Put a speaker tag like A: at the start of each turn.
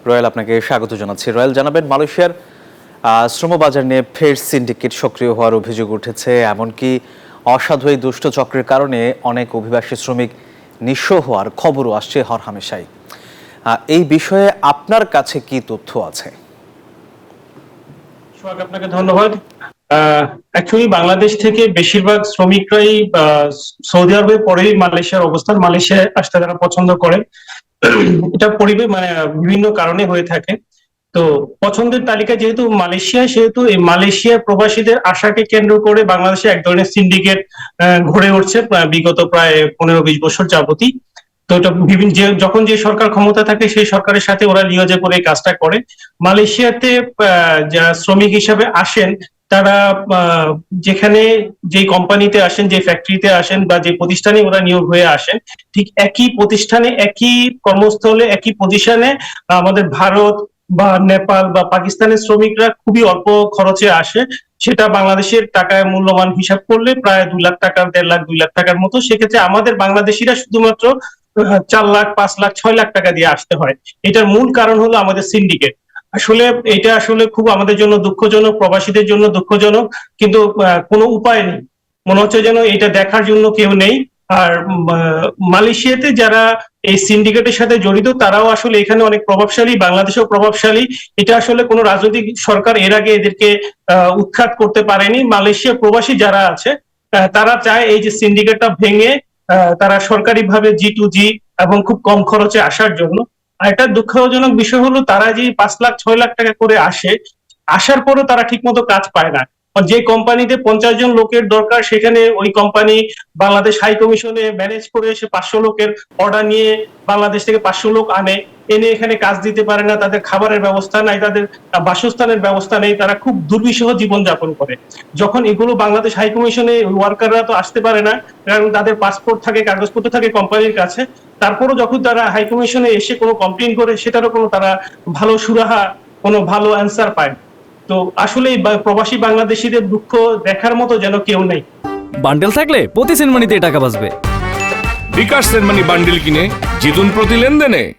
A: Royal, আপনাকে স্বাগত জানাচ্ছি। রয়েল, জানাবেন মালয়েশিয়ার শ্রমবাজার নিয়ে ফের সিন্ডিকেট সক্রিয় হওয়ার অভিযোগ উঠেছে, এমনকি অসাধু এই দুষ্ট চক্রের কারণে অনেক অভিবাসী শ্রমিক নিঃস্ব হওয়ার খবরও আসছে হরহামেশাই। এই বিষয়ে আপনার কাছে কি তথ্য আছে?
B: আপনাকে ধন্যবাদ। অ্যাকচুয়ালি বাংলাদেশ থেকে বেশিরভাগ শ্রমিকরাই সৌদি আরবে পরেই মালয়েশিয়ার অবস্থান, মালয়েশিয়ায় আসতে তারা পছন্দ করেন। এটা পরিবেশ বিভিন্ন কারণে হয়ে থাকে। তো পছন্দের তালিকা যেহেতু মালয়েশিয়া, সেহেতু এই মালয়েশিয়া প্রবাসীদের আশাকে কেন্দ্র করে বাংলাদেশে এক ধরনের সিন্ডিকেট গড়ে উঠছে বিগত প্রায় 15-20 বছর যাবতই। তো এটা বিভিন্ন যখন যে সরকার ক্ষমতা থাকে সেই সরকারের সাথে ওরা লিয়াজে করে কাজটা করে। মালয়েশিয়াতে যারা শ্রমিক হিসাবে আসেন তারা যেখানে যে কোম্পানিতে আসেন, যে ফ্যাক্টরিতে আসেন বা যে প্রতিষ্ঠানে ওরা নিয়োগ হয়ে আসেন, ঠিক একই প্রতিষ্ঠানে, একই কর্মস্থলে, একই পজিশনে আমাদের ভারত বা নেপাল বা পাকিস্তানের শ্রমিকরা খুবই অল্প খরচে আসে। সেটা বাংলাদেশের টাকায় মূল্যমান হিসাব করলে প্রায় 2 লাখ টাকা, 1.5 লাখ, 2 লাখ টাকার মতো। সেক্ষেত্রে আমাদের বাংলাদেশিরা শুধুমাত্র 4 লাখ, 5 লাখ, 6 লাখ টাকা দিয়ে আসতে হয়। এটার মূল কারণ হলো আমাদের সিন্ডিকেট। আসলে এটা আসলে খুব আমাদের জন্য দুঃখজনক, প্রবাসীদের জন্য দুঃখজনক, কিন্তু কোনো উপায় নেই। মনে হচ্ছে যেন এটা দেখার জন্য কেউ নেই। আর মালয়েশিয়াতে যারা এই সিন্ডিকেটের সাথে জড়িত তারাও আসলে এখানে অনেক প্রভাবশালী, বাংলাদেশেও প্রভাবশালী। এটা আসলে কোনো রাজনৈতিক সরকার এর আগে এদেরকে উৎখাত করতে পারেনি। মালয়েশিয়া প্রবাসী যারা আছে তারা চায় এই যে সিন্ডিকেটটা ভেঙে তারা সরকারিভাবে G2G এবং খুব কম খরচে আসার জন্য। আর একটা দুঃখজনক বিষয় হলো তারা যে 5 লাখ, 6 লাখ টাকা করে আসার পরও তারা ঠিক মতো কাজ পায় না। যে কোম্পানিতে 50 জন লোকের দরকার, সেখানে ওই কোম্পানি বাংলাদেশ হাই কমিশনে ম্যানেজ করে সে 500 লোকের অর্ডার নিয়ে বাংলাদেশ থেকে 500 লোক এনে এখানে কাজ দিতে পারে না। তাদের খাবারের ব্যবস্থা নাই, তাদের বাসস্থানের ব্যবস্থা নেই, তারা খুব দুর্বিষহ জীবনযাপন করে। যখন এগুলো বাংলাদেশ হাই কমিশনে ওয়ার্কাররা তো আসতে পারে না, কারণ তাদের পাসপোর্ট থাকে, কাগজপত্র থাকে কোম্পানির কাছে। তারপরও যখন তারা হাই কমিশনে এসে কোনো কমপ্লেন করে, সেটারও কোনো তারা ভালো সুরাহা, কোনো ভালো অ্যান্সার পায়। তো আসলে প্রবাসী বাংলাদেশিদের দুঃখ দেখার মতো যেন কেউ নেই।
C: বান্ডেল থাকলে প্রতি সেনমানিতে টাকা বাঁচবে।
D: বিকাশ সেনমানি বান্ডেল কিনে জিতুন প্রতি লেনদেনে।